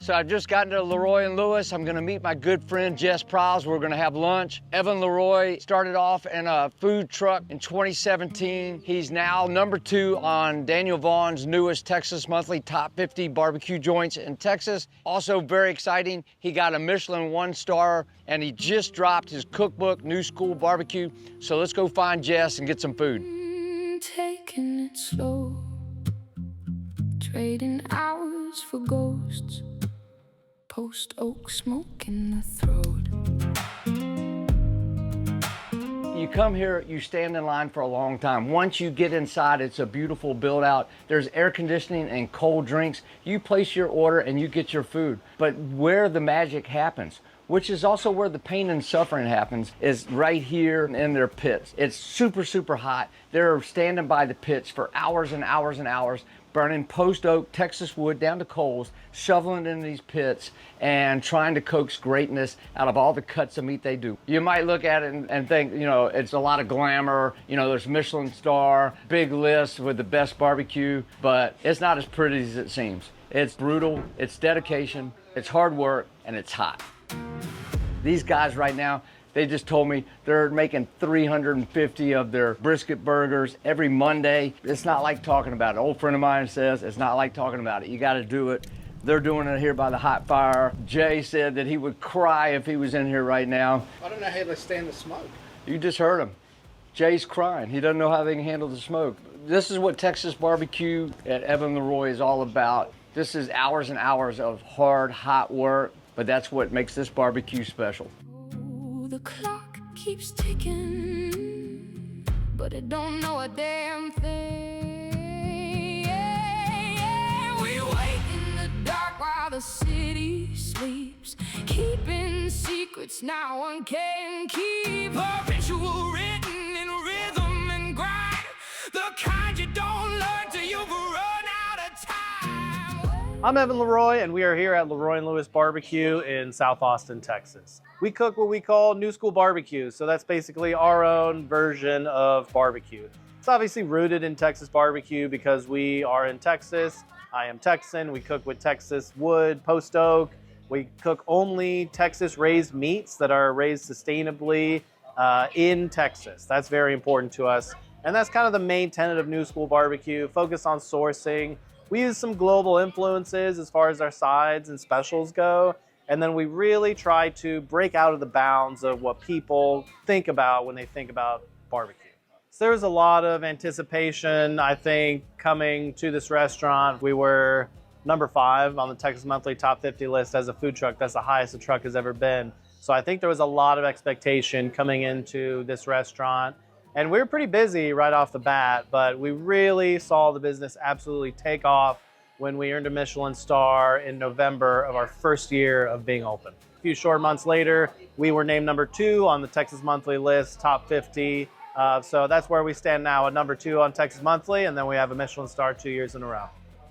So I've just gotten to LeRoy and Lewis. I'm gonna meet my good friend Jess Pryles. We're gonna have lunch. Evan LeRoy started off in a food truck in 2017. He's now #2 on Daniel Vaughn's newest Texas Monthly Top 50 barbecue joints in Texas. Also very exciting, he got a Michelin 1-star and he just dropped his cookbook, New School Barbecue. So let's go find Jess and get some food. Taking it slow, trading hours for ghosts. Post oak smoke in the throat. You come here, you stand in line for a long time. Once you get inside, it's a beautiful build out. There's air conditioning and cold drinks. You place your order and you get your food. But where the magic happens, which is also where the pain and suffering happens, is right here in their pits. It's super, super hot. They're standing by the pits for hours and hours and hours, burning post oak Texas wood down to coals, shoveling it in these pits, and trying to coax greatness out of all the cuts of meat they do. You might look at it and think, you know, it's a lot of glamour. You know, there's Michelin-starred, big list with the best barbecue, but it's not as pretty as it seems. It's brutal, it's dedication, it's hard work, and it's hot. These guys right now, they just told me they're making 350 of their brisket burgers every Monday. It's not like talking about it. An old friend of mine says it's not like talking about it. You got to do it. They're doing it here by the hot fire. Jay said that he would cry if he was in here right now. I don't know how they stand the smoke. You just heard him. Jay's crying. He doesn't know how they can handle the smoke. This is what Texas barbecue at Evan LeRoy is all about. This is hours and hours of hard, hot work, but that's what makes this barbecue special. The clock keeps ticking, but it don't know a damn thing. Yeah, we wait in the dark while the city sleeps, keeping secrets no one can keep. Perpetual written in rhythm and grind, the kind you don't learn till you've run out of time. I'm Evan LeRoy, and we are here at LeRoy and Lewis Barbecue in South Austin, Texas. We cook what we call New School Barbecue, so that's basically our own version of barbecue. It's obviously rooted in Texas barbecue because we are in Texas. I am Texan. We cook with Texas wood, post oak. We cook only Texas raised meats that are raised sustainably in Texas. That's very important to us. And that's kind of the main tenet of New School Barbecue, focus on sourcing. We use some global influences as far as our sides and specials go. And then we really try to break out of the bounds of what people think about when they think about barbecue. So there was a lot of anticipation, I think, coming to this restaurant. We were #5 on the Texas Monthly Top 50 list as a food truck. That's the highest the truck has ever been. So I think there was a lot of expectation coming into this restaurant. And we were pretty busy right off the bat, but we really saw the business absolutely take off when we earned a Michelin star in November of our first year of being open. A few short months later, we were named #2 on the Texas Monthly list, top 50. So that's where we stand now, at #2 on Texas Monthly, and then we have a Michelin star 2 years in a row.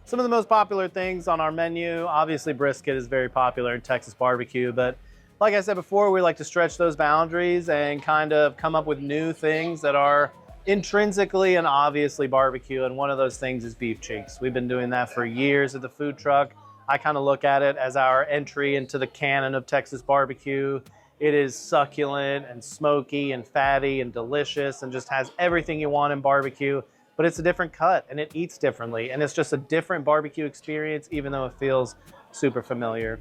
Some of the most popular things on our menu, obviously brisket is very popular in Texas barbecue, but like I said before, we like to stretch those boundaries and kind of come up with new things that are intrinsically and obviously barbecue, and one of those things is beef cheeks. We've been doing that for years at the food truck. I kind of look at it as our entry into the canon of Texas barbecue. It is succulent and smoky and fatty and delicious and just has everything you want in barbecue, but it's a different cut and it eats differently, and it's just a different barbecue experience even though it feels super familiar.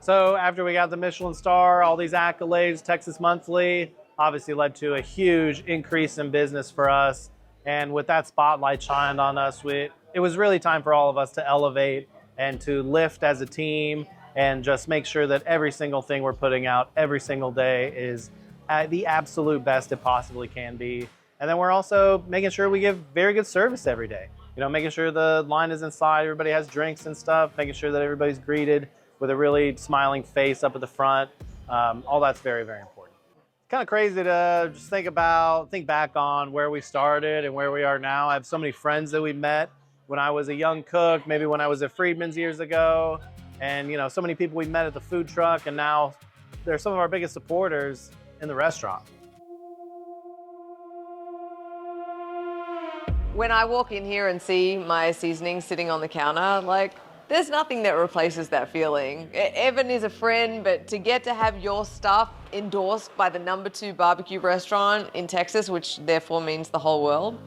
So after we got the Michelin star, all these accolades, Texas Monthly obviously led to a huge increase in business for us. And with that spotlight shined on us, it was really time for all of us to elevate and to lift as a team and just make sure that every single thing we're putting out every single day is at the absolute best it possibly can be. And then we're also making sure we give very good service every day. You know, making sure the line is inside, everybody has drinks and stuff, making sure that everybody's greeted with a really smiling face up at the front. All that's very, very important. It's kind of crazy to just think back on where we started and where we are now. I have so many friends that we met when I was a young cook, maybe when I was at Friedman's years ago. And you know, so many people we met at the food truck, and now they're some of our biggest supporters in the restaurant. When I walk in here and see my seasonings sitting on the counter, like, There's nothing that replaces that feeling. Evan is a friend, but to get to have your stuff endorsed by the #2 barbecue restaurant in Texas, which therefore means the whole world.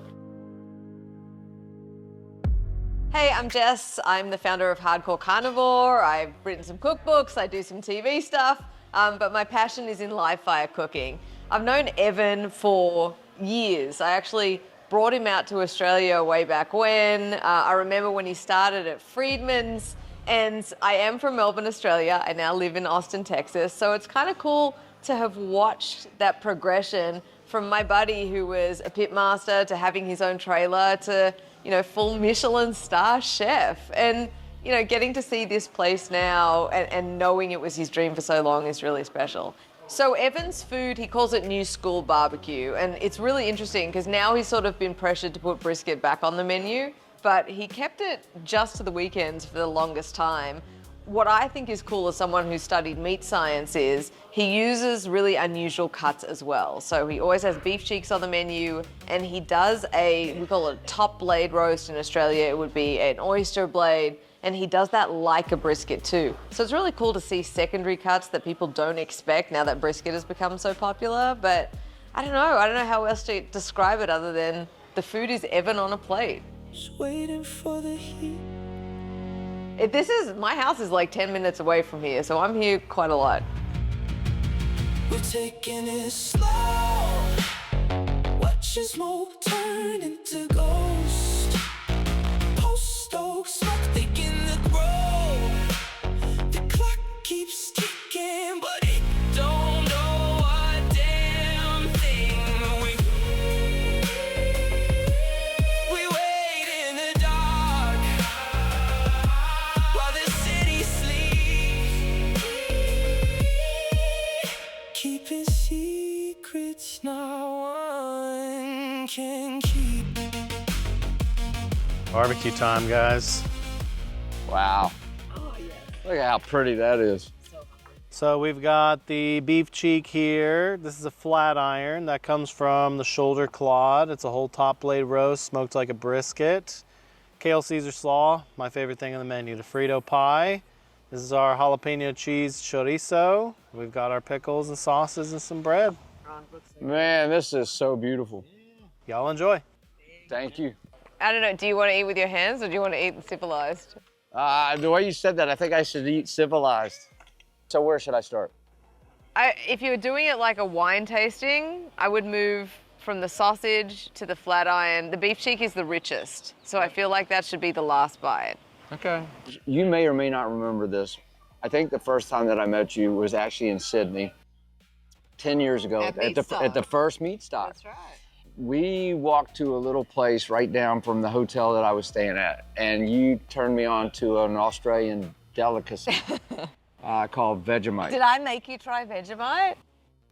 Hey, I'm Jess. I'm the founder of Hardcore Carnivore. I've written some cookbooks, I do some TV stuff, but my passion is in live fire cooking. I've known Evan for years. I actually brought him out to Australia way back when. I remember when he started at Friedman's, and I am from Melbourne, Australia. I now live in Austin, Texas. So it's kind of cool to have watched that progression from my buddy who was a pitmaster to having his own trailer to, you know, full Michelin-starred chef. And, you know, getting to see this place now and knowing it was his dream for so long is really special. So Evan's food, he calls it new school barbecue, and it's really interesting because now he's sort of been pressured to put brisket back on the menu, but he kept it just to the weekends for the longest time. What I think is cool as someone who studied meat science is he uses really unusual cuts as well. So he always has beef cheeks on the menu, and he does we call it a top blade roast. In Australia, it would be an oyster blade. And he does that like a brisket too. So it's really cool to see secondary cuts that people don't expect now that brisket has become so popular. But I don't know how else to describe it other than the food is Evan on a plate. Just waiting for the heat. My house is like 10 minutes away from here, so I'm here quite a lot. We're taking it slow. Watch your smoke turn into ghost. Post oak smoke. Keeps ticking, but it don't know a damn thing. We wait in the dark while the city sleeps, keeping secrets no one can keep. Barbecue time, guys. Wow. Look at how pretty that is. So we've got the beef cheek here. This is a flat iron that comes from the shoulder clod. It's a whole top blade roast, smoked like a brisket. Kale Caesar slaw, my favorite thing on the menu. The Frito pie. This is our jalapeno cheese chorizo. We've got our pickles and sauces and some bread. Man, this is so beautiful. Y'all enjoy. Thank you. I don't know, do you want to eat with your hands or do you want to eat civilized? The way you said that, I think I should eat civilized. So where should I start? If you were doing it like a wine tasting, I would move from the sausage to the flat iron. The beef cheek is the richest, so I feel like that should be the last bite. Okay. You may or may not remember this. I think the first time that I met you was actually in Sydney, 10 years ago at the first Meat Stock. That's right. We walked to a little place right down from the hotel that I was staying at, and you turned me on to an Australian delicacy called Vegemite. Did I make you try Vegemite?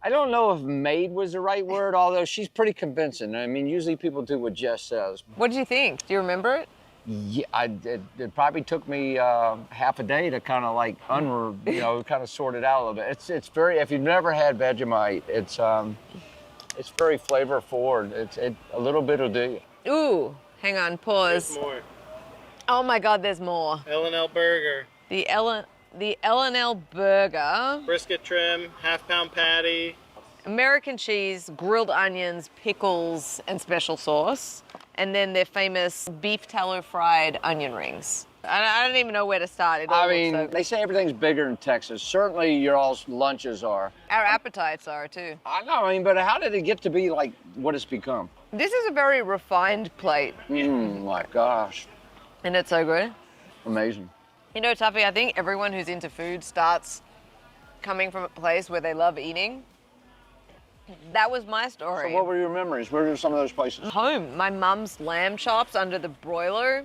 I don't know if made was the right word, although she's pretty convincing. I mean, usually people do what Jess says. What did you think? Do you remember it? Yeah, it probably took me half a day to kind of like kind of sort it out a little bit. It's very, if you've never had Vegemite, it's very flavor forward. A little bit will do you. Ooh, hang on, pause. There's more. Oh my God, there's more. L&L burger. The L&L burger. Brisket trim, half-pound patty. American cheese, grilled onions, pickles, and special sauce. And then their famous beef tallow fried onion rings. I don't even know where to start. I mean, they say everything's bigger in Texas. Certainly your all's lunches are. Our appetites are too. I know, but how did it get to be like what it's become? This is a very refined plate. My gosh. And it's so good. Amazing. You know, Tuffy, I think everyone who's into food starts coming from a place where they love eating. That was my story. So what were your memories? Where were some of those places? Home. My mum's lamb chops under the broiler.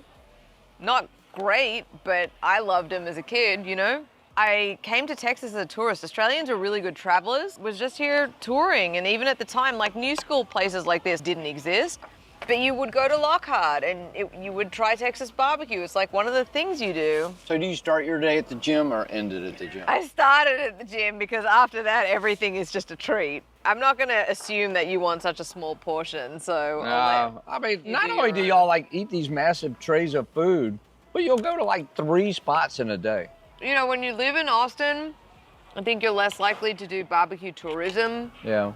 Not great, but I loved them as a kid, you know? I came to Texas as a tourist. Australians are really good travelers. Was just here touring, and even at the time, like new school places like this didn't exist. But you would go to Lockhart and you would try Texas barbecue. It's like one of the things you do. So do you start your day at the gym or end it at the gym? I started at the gym because after that, everything is just a treat. I'm not going to assume that you want such a small portion, so... I mean, not only do y'all like eat these massive trays of food, But you'll go to like 3 spots in a day. You know, when you live in Austin, I think you're less likely to do barbecue tourism. Yeah.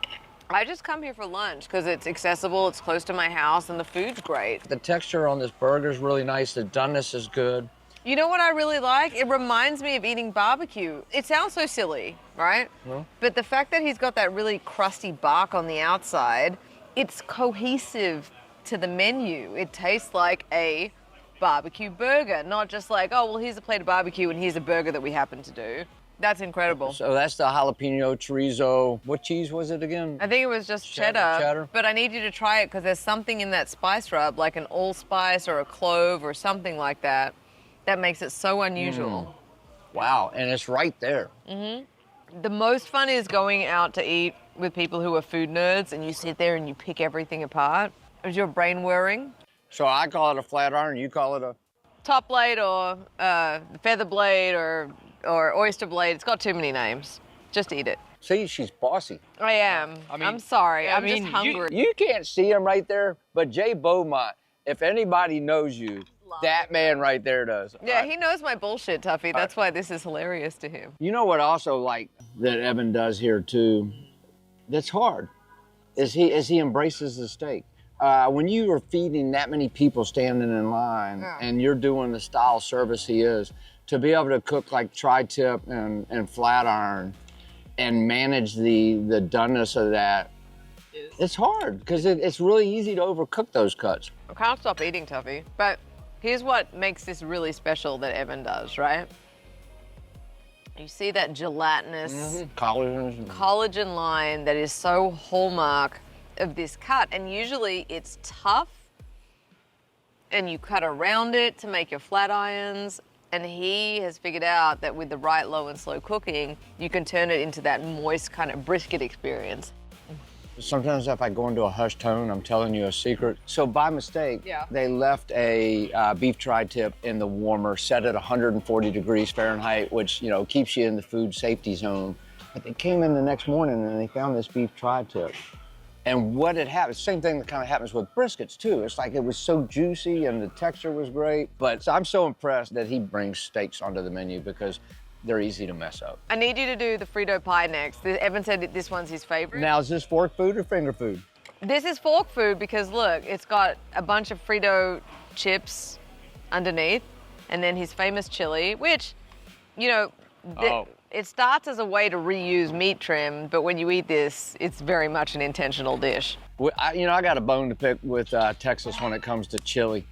I just come here for lunch because it's accessible, it's close to my house, and the food's great. The texture on this burger is really nice. The doneness is good. You know what I really like? It reminds me of eating barbecue. It sounds so silly, right? But the fact that he's got that really crusty bark on the outside, it's cohesive to the menu. It tastes like a barbecue burger, not just like, oh, well, here's a plate of barbecue and here's a burger that we happen to do. That's incredible. So that's the jalapeno chorizo. What cheese was it again? I think it was just cheddar. But I need you to try it because there's something in that spice rub, like an allspice or a clove or something like that, that makes it so unusual. Wow, and it's right there. The most fun is going out to eat with people who are food nerds and you sit there and you pick everything apart. Is your brain whirring? So I call it a flat iron, you call it a... Top blade or feather blade or oyster blade. It's got too many names. Just eat it. See, she's bossy. I am. I'm sorry. I'm just hungry. You can't see him right there, but Jay Beaumont, if anybody knows you, that man right there does. Yeah, he knows my bullshit, Tuffy. That's why this is hilarious to him. You know what I also like that Evan does here too, that's hard, is he embraces the steak. When you are feeding that many people standing in line and you're doing the style service he is, to be able to cook like tri-tip and flat iron and manage the doneness of that, it's hard because it's really easy to overcook those cuts. I can't stop eating, Tuffy. But here's what makes this really special that Evan does, right? You see that gelatinous collagen line that is so hallmark of this cut, and usually it's tough and you cut around it to make your flat irons, and he has figured out that with the right low and slow cooking, you can turn it into that moist kind of brisket experience. Sometimes if I go into a hushed tone, I'm telling you a secret. So by mistake, they left a beef tri-tip in the warmer, set at 140 degrees Fahrenheit, which, you know, keeps you in the food safety zone. But they came in the next morning and they found this beef tri-tip. And what had happened, same thing that kind of happens with briskets too. It's like it was so juicy and the texture was great. But I'm so impressed that he brings steaks onto the menu because they're easy to mess up. I need you to do the Frito pie next. Evan said that this one's his favorite. Now, is this fork food or finger food? This is fork food because look, it's got a bunch of Frito chips underneath and then his famous chili, which, you know, it starts as a way to reuse meat trim, but when you eat this, it's very much an intentional dish. I got a bone to pick with Texas when it comes to chili.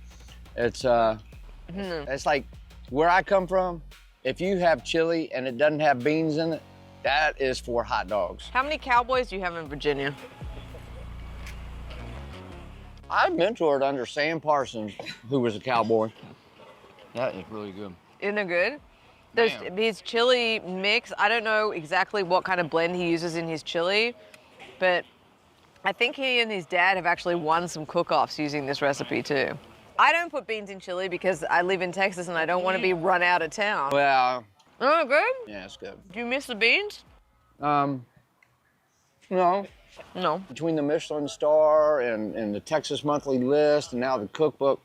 It's like where I come from, if you have chili and it doesn't have beans in it, that is for hot dogs. How many cowboys do you have in Virginia? I mentored under Sam Parsons, who was a cowboy. That is really good. Isn't it good? His chili mix, I don't know exactly what kind of blend he uses in his chili, but I think he and his dad have actually won some cook-offs using this recipe too. I don't put beans in chili because I live in Texas and I don't want to be run out of town. Well. Oh, good? Yeah, it's good. Do you miss the beans? No. No. Between the Michelin star and the Texas monthly list and now the cookbook,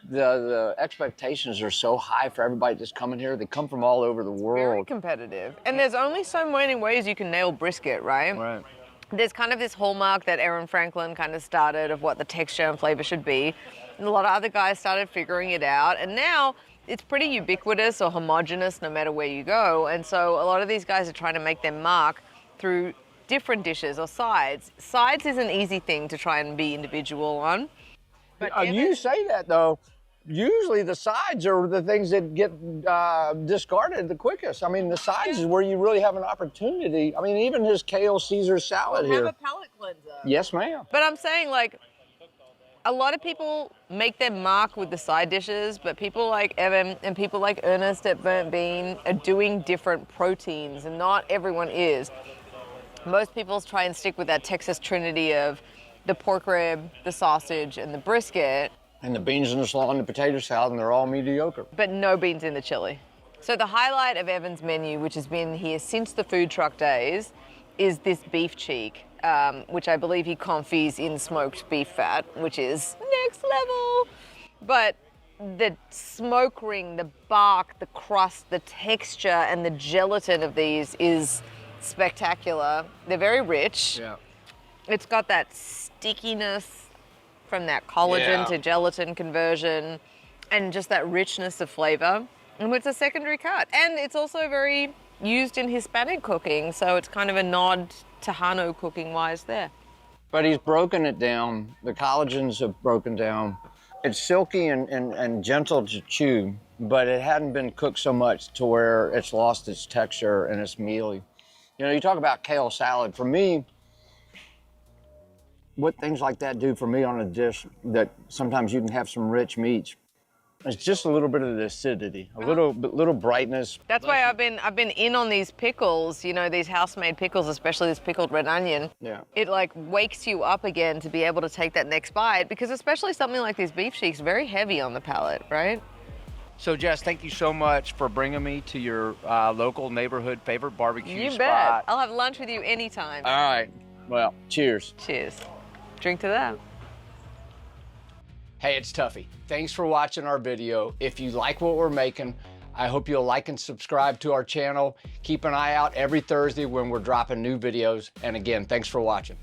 the expectations are so high for everybody just coming here. They come from all over the world. Very competitive. And there's only so many ways you can nail brisket, right? Right. There's kind of this hallmark that Aaron Franklin kind of started of what the texture and flavor should be. And a lot of other guys started figuring it out. And now it's pretty ubiquitous or homogenous no matter where you go. And so a lot of these guys are trying to make their mark through different dishes or sides. Sides is an easy thing to try and be individual on. But you say that though, usually the sides are the things that get discarded the quickest. I mean, the sides is where you really have an opportunity. I mean, even his kale Caesar salad here. Have a palate cleanser. Yes, ma'am. But I'm saying, like, a lot of people make their mark with the side dishes, but people like Evan and people like Ernest at Burnt Bean are doing different proteins, and not everyone is. Most people try and stick with that Texas trinity of the pork rib, the sausage, and the brisket. And the beans and the slaw and the potato salad, and they're all mediocre. But no beans in the chili. So the highlight of Evan's menu, which has been here since the food truck days, is this beef cheek, which I believe he confits in smoked beef fat, which is next level. But the smoke ring, the bark, the crust, the texture, and the gelatin of these is spectacular. They're very rich. Yeah. It's got that stickiness from that collagen to gelatin conversion and just that richness of flavor. And it's a secondary cut. And it's also very used in Hispanic cooking, so it's kind of a nod Tejano cooking wise there. But he's broken it down. The collagens have broken down. It's silky and gentle to chew, but it hadn't been cooked so much to where it's lost its texture and it's mealy. You know, you talk about kale salad. For me, what things like that do for me on a dish that sometimes you can have some rich meats, it's just a little bit of the acidity, a little brightness. That's why I've been in on these pickles, you know, these house-made pickles, especially this pickled red onion. Yeah. It like wakes you up again to be able to take that next bite, because especially something like these beef cheeks, very heavy on the palate, right? So Jess, thank you so much for bringing me to your local neighborhood favorite barbecue You spot. bet. I'll have lunch with you anytime. All right. Well, cheers. Cheers. Drink to that. Hey, it's Tuffy. Thanks for watching our video. If you like what we're making, I hope you'll like and subscribe to our channel. Keep an eye out every Thursday when we're dropping new videos. And again, thanks for watching.